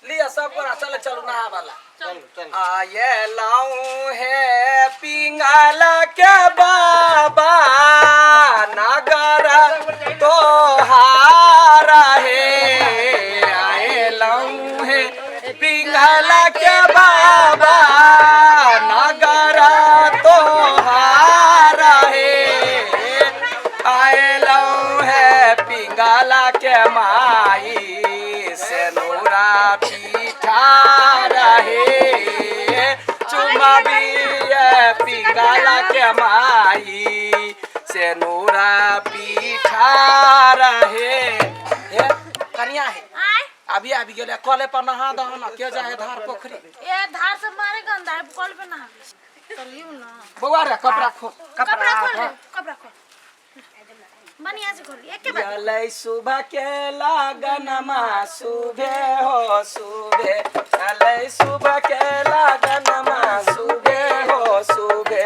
लिया सब को चल चलो नहा वाला चल आये लाऊं है पिंगाला के बाबा नगर तो हारा है आये लाऊं है पिंगाला के बाबा नगर तो हारा है आये लाऊं है पिंगाला के माई से नूरा पीठा रहे चुमा भी पिंगाला के माई से नूरा पीठा रहे कनिया है अभी अभी गेले कले पर नहा दहन के जाए धार पोखरी ए धार से मारे गंदा है कल पे नहा चलियो ना बउआ रे कपड़ा खोल कपड़ा खोल बनिया से खोल एक के बाद चलै सुबह के लगनमा सुबह हो सुबह चलै सुबह के लगनमा सुबह हो सुबह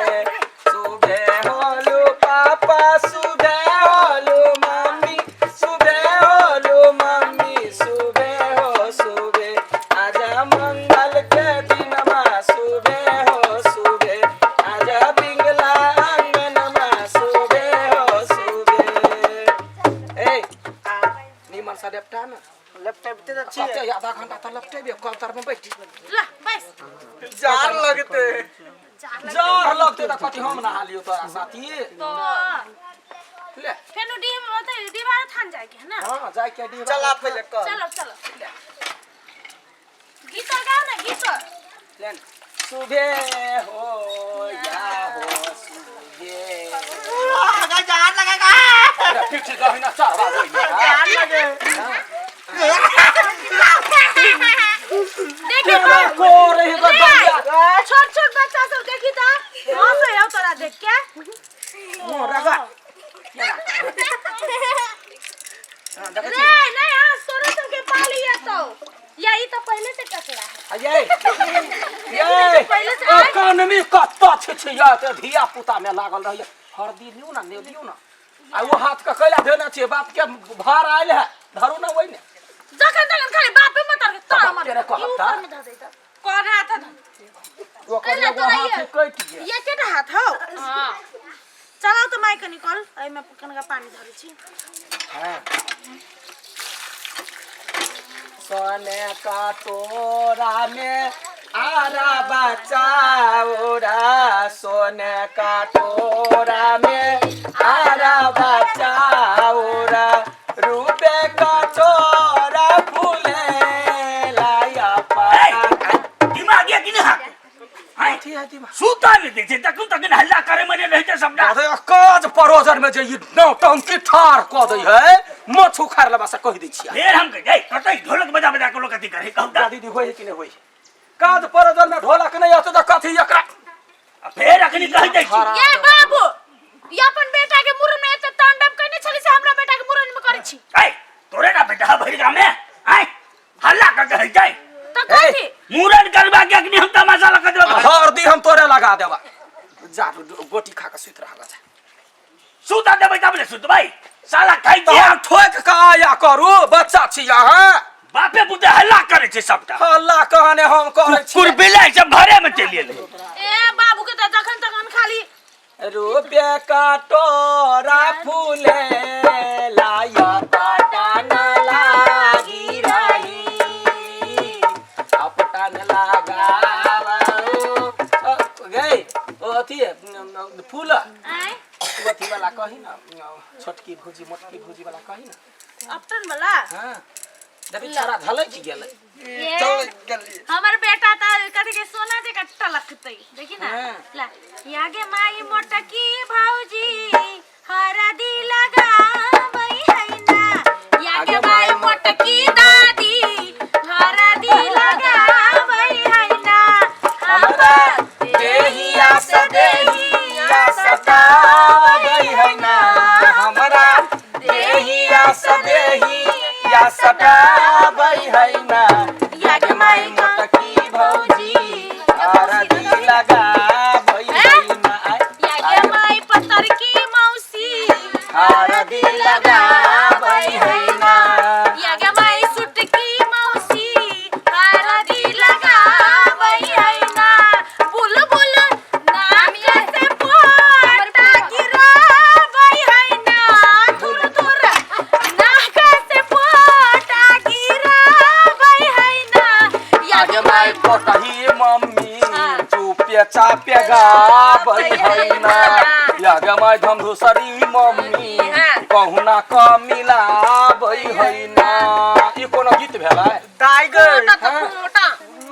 सुबह होलू पापा सुबह होलू मम्मी सुबह होलू मम्मी सुबह हो सुबह आजा मंगल के दिनमा सुबह हो सुबह आजा बिंगला अंगनमा सुबह हो सुबह ए नीमन सा लेफ्टा ना लैपटॉप ते अच्छी है आधा घंटा तक लेफ्टे भी कौतर में बैठ ला बस जार लगते जार लगते त कति हम नहा लियो तोरा साथी तो ले फेनु दीवार थान जाए के है ना हां जाय के डी चला पहले कर चलो चलो गीत गाओ ना गीत ले सुबह हो या हो सुबह लगा जान लगेगा अरे फिर ठीक है ना चार बार होई जान लगे देखी को रही बा छोट छोट बच्चा सब देखी ता हंस हो तोरा देख के मोरा बा रे नहीं हंस तोरा सब के पाली है तो यही तो पहले से कचरा है ये पहले से आए इकोनॉमी कत्ता छिछिया ते धिया पुता में लागल रहिए हरदी लियो ना ने दियो ना आ वो हाथ का कैला देना चाहिए बाप के भार आइल है धरू ना वही ने जखन तखन खाली बापे मत कर तो हमर तेरे को हफ्ता कौन हाथ था वो कर वो हाथ कट गया ये केटा हाथ हो हां चलाओ तो माइक निकल एई में पकन का पानी धरे छी हां सोने का तोरा में आरा बचाओरा सोने का तोरा में आरा बचाओरा रूपे का चोरा फूले लाया पाता दिमाग ये कि नहीं हाथ हां थी है दिमा सूता में देखे तक तक हल्ला करे मरे रहते सब अरे काज परोजन में जे नौटंकी ठार क दई है मछ उखाड़ लेबा से कह दै छिया फिर हम कह कतई ढोलक बजा बजा के लोग कथी करे कहू दीदी होई है कि नहीं होई काज परोजन में ढोलक नहीं आतो त कथी एकरा फिर अखनी कह दै छी ये बाबू ये अपन बेटा के मुरन में एते तांडव कने छली से हमरा बेटा के मुरन में करै छी ए तोरे ना बेटा भइगा में आय हल्ला कर कह जाय त कथी मुरन करबा के अखनी हम तमाशा लगा देबा हरदी हम तोरे लगा देबा जा गोटी खा के सुत रहला जा सूता देबै तब ले सुत भाई साला खाइ तो दिया हम ठोक के आया करू बच्चा छी यहाँ बापे पुते हल्ला करे छे सबटा अल्लाह कहने हम करे छी कुकुर बिलाई सब घरे में चलिए ले ए बाबू के त जखन तखन खाली रूपे का टोरा फूले लाया पाटा न लागी रही अपटन लगावो गई ओथी फूल आय ओथी वाला कही ना छोटकी भुजी मोटकी भुजी वाला कही ना अपटन वाला हां देखी छोरा धलै की गेलै ये हमर बेटा त कथि के सोना जे कट्टा लगतै देखी ना ला यागे माई मोटकी भौजी हरदी लगावई है ना यागे माई मोटकी दादी हरदी लगावई है ना हमरा देहिया सदेहिया सतावई है ना हमरा देहिया सदेहिया सतावई है ना यागे माई मोटकी भौजी हरदी लगावई है ना यागे माई पत्थर की मौसी हरदी लगावई है ना यागे माई सुटकी मौसी चापे गाबै हैना यागे मैं धमधुसरी मम्मी कहुना कमिला बै हैना ई कोनो गीत भेलै दाई गए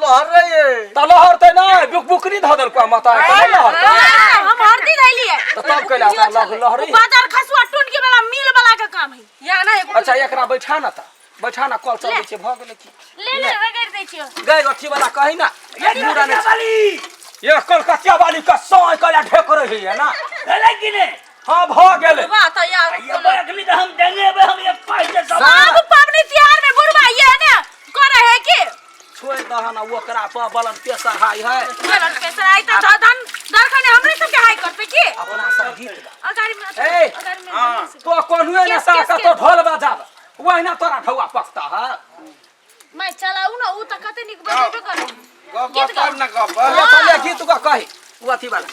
लहर रे त लहर त नै बुकरी ध देलको माता त लहर हम हरदी दैलिए त तब कैला लहर बाजार खसुआ टूट के वाला मिल वाला का काम है या ना अच्छा एकरा बैठा ना कल चल दै छै भ गेलै की ले रगड़ दै छियो गए अथी वाला कहि ना मुरा ने वाली ये कलकतिया वाली का सोय कला ढेक रही है ना भेलै कि ने हां भ गेलै बात यार ये बकली तो हम देंगे हम एक पैसे सब सब पबनी त्योहार में बुढ़वा ये ने करे है कि छोड़ दहना ओकरा पर बलन पेशर हाई है बलन पेशर आई त धन दरखने हमरे सब के हाई करते की अपना सब गीत गा अगाड़ी में हां तो कोनुए ने सा का तो ढोल बजाब वही ना तोरा ढौआ पकता है मैं चलाऊ ना उ त कते निक बजेबे करू गप कर ना गप ये चले गीत का कही वो अथी वाला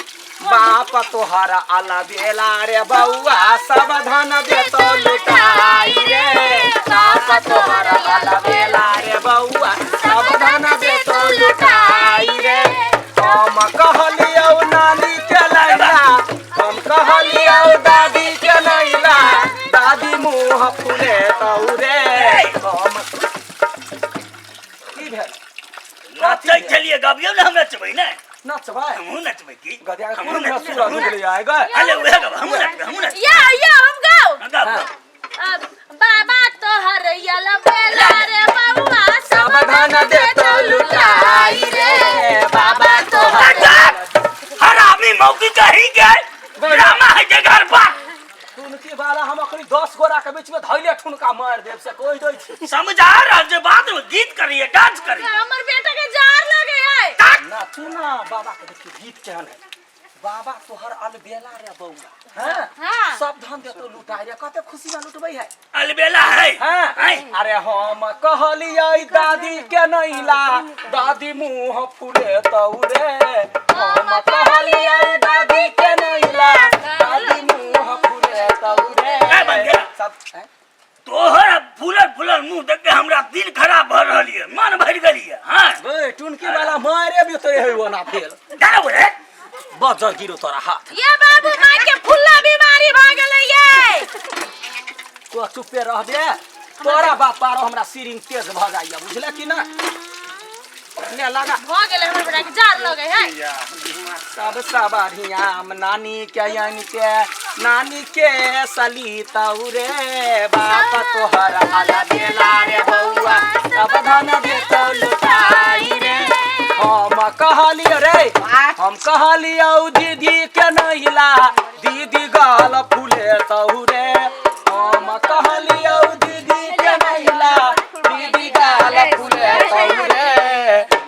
बाप तोहरा आला बेला रे बउआ सावधान दे तो लुटाई रे बाप तोहरा आला बेला रे बउआ सावधान दे तो लुटाई रे हम कहलियो नानी के लैला हम कहलियो दादी के लैला दादी मुंह फुले तौरे हम की भेल नाचै चलिए गबियो ना हम नचबै ने नचबै हम नचबै की गदिया पूरा मेरा सूरज उगले आएगा अरे वह गब हम नचबै या हम गाओ गब बाबा तोहर यला बेला रे बउआ सावधान दे तो लुटाई रे बाबा तोहर हरामी मौकी कहीं गए ड्रामा है के घर पर तुनकी वाला हम अखनी 10 गोरा के बीच में धइले ठुनका मार देब से कोई दै छी समझा रहा जे बात में गीत करिए डांस करिए हमर बेटा के जार लगे है ना तू ना बाबा के देखी गीत केहन है बाबा तोहर अलबेला रे बउआ हां सब धन दे तो लुटाई रे कते खुशी में लुटबै है अलबेला है हां अरे हम कहलियै दादी के नैला दादी मुंह फुले तौरे हम कहलियै दादी के नैला दादी मुंह फुले तौरे सब तोहर फूलल मुंह देख के हमरा दिल खराब भ रहल है मन भर गेलिए हां बे टुनकी वाला मारे भी तोरे होइबो ना फेल जानो रे बजर गिरो तोरा हाथ ये बाबू माई के फुल्ला बीमारी भ गेलै ये तो चुपे रह दे तोरा बाप पारो हमरा सिरिंग तेज भ जाइया बुझले कि ना ने लगा भ गेलै हमर बेटा के जार लगे है सब बढ़िया नानी के सली तौरे बाप तोहर आला बेला रे बउआ सावधान दे तो लुटाई रे हम कहलियो रे हम कहलियो दीदी के नैला दीदी गाल फूले तौरे हम कहलियो दीदी के नैला दीदी गाल फूले तौरे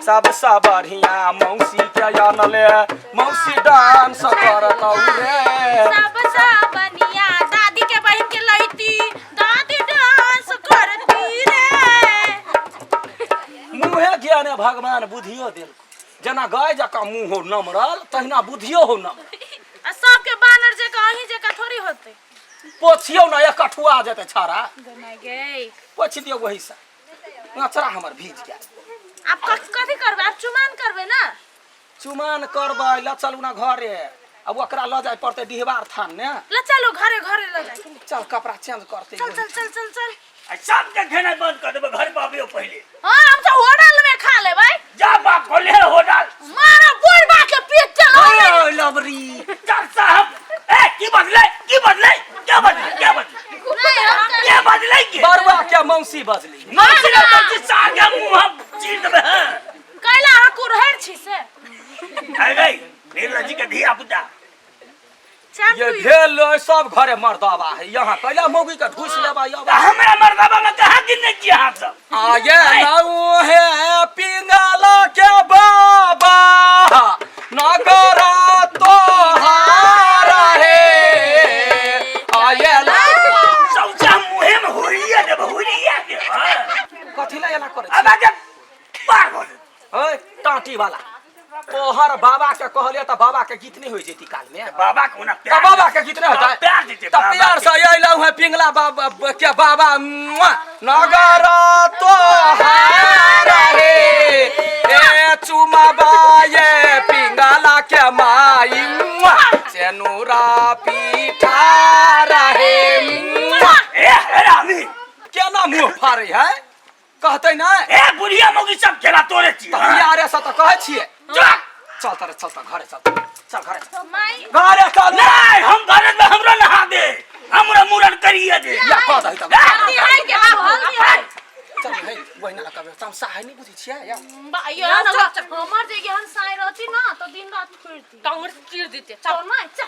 सबसे बढ़िया मौसी के जानले मौसी डांस करतौ रे सबसे बढ़िया दादी के बहन के लईती दादी डांस करती रे मुँहे ज्ञाने भगवान बुद्धियो देल जना गाय जका मुँह हो नमरल तहिना बुद्धियो हो नमरल आ सबके बानर जका अही जका थोड़ी होते पोछियो ना एक कठुआ जेते छाड़ा गनाय गई पोछ दियो वही से नचरा हमर भीज गया आप कथि करबे आप चुमान करबे ना चुमान करबै ल चलू ना घरे अब ओकरा ल जाय पड़ते डिहबार थान ने ल चलो घरे घरे ल जाए चल कपड़ा चेंज करते चल चल चल चल चल सब के खेना बंद कर देबे घर पे आबियो पहले हां हम तो होटल में खा ले भाई जा बाप खोले होटल मारा बुढ़वा के पेट चलो ओए लबरी चल साहब की बदले क्या बदले क्या बदले की बरुआ के मौसी बजली मौसी ने तो सागे मुंह चीर देबे कैला हकुर हर छी से आ गई नीला जी के धिया पुता ये भेल सब घरे मर्दावा है यहाँ कैला मौगी के ढूस लेबा हमरा मर्दाबा में कहां गिनने की हां सब आगे लाऊ है पिंगल के बाबा नगरा तो हारा है आगे लाऊ सौचा मुहे में होरिया के कथि ला एला करे अब आगे पार हो ओए टाटी वाला तोहर बाबा के कहलिए त बाबा के गीत नहीं होई जेती काल में बाबा को ना त बाबा के गीत नहीं होता प्यार देते त प्यार से अइलौ है पिंगला बाबा के बाबा नगर तो हारा रे ए चुमाबा ये पिंगला केना मुंह फाड़े है कहते ना ए बुढ़िया मौगी सब खेला तोरे छी यारे से तो कहे छिए चल चल तारे चल ता घरे चल घरे माई घरे चल नहीं हम घरे में हमरा नहा दे हमरा मुरन करिए दे या कह दही तब हल्दी है के हल्दी है चल हे वही ना कबे तमसा है नहीं बुझी छिया या हमर जे गहन साई रहती ना तो दिन रात फिरती टांगर चीर देते चल ना चल